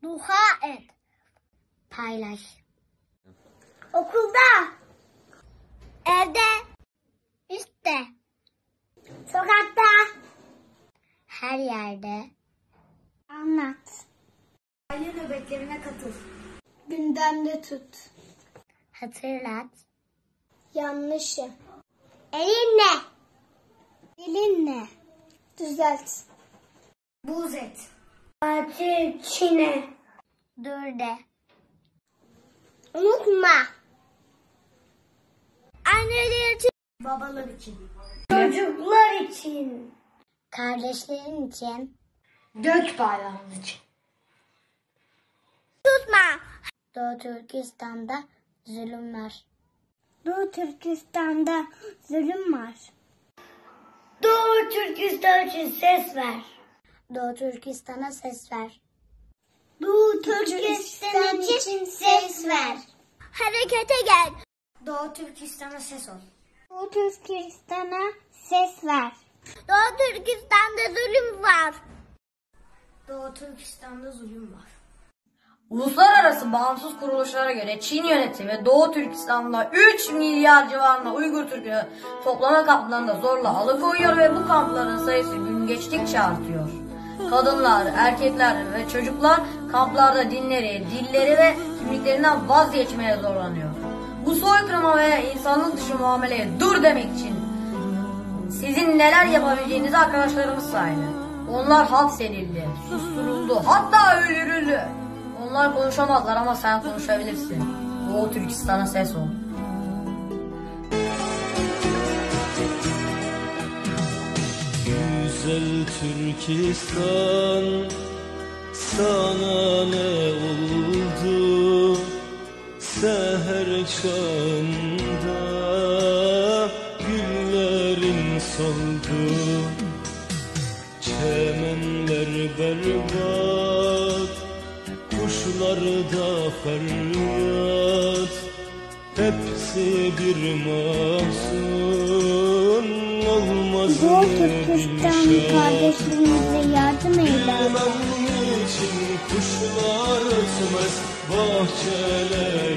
Dua et. Paylaş. Okulda. Evde. İşte. Sokakta. Her yerde. Anlat. Aile nöbetlerine katıl. Gündemde tut. Hatırlat. Yanlışı. Elinle. Dilinle. Düzelt. Buz et. Acı çiğne. Dur de. Unutma. Anneler için. Babalar için. Çocuklar için. Kardeşlerin için. Gök bayrağımız için. Tutma. Doğu Türkistan'da zulüm var. Doğu Türkistan'da zulüm var. Doğu Türkistan için ses ver. Doğu Türkistan'a ses ver. Doğu Türkistan için ses ver. Harekete gel. Doğu Türkistan'a ses ol. Doğu Türkistan'a ses ver. Doğu Türkistan'da zulüm var. Doğu Türkistan'da zulüm var. Uluslararası bağımsız kuruluşlara göre Çin yönetimi Doğu Türkistan'da 3 milyar civarında Uygur Türk'ü toplama kamplarında zorla alıkoyuyor ve bu kampların sayısı gün geçtikçe artıyor. Kadınlar, erkekler ve çocuklar kamplarda dinleri, dilleri ve kimliklerinden vazgeçmeye zorlanıyor. Bu soykırıma ve insanlık dışı muameleye dur demek için sizin neler yapabileceğinizi arkadaşlarımız saydı. Onlar hapsedildi, susturuldu, hatta öldürüldü. Onlar konuşamazlar ama sen konuşabilirsin. Doğu Türkistan'a ses ol. Güzel Türkistan, sana ne oldu? Seher çağında güllerin soldu. Çemenler berbat, kuşlarda feryat, hepsi bir mahzun, olmaz mı Türkistan kardeşlerimize yardım eder. bilmem niçin kuşlar ötmez bahçelerinde.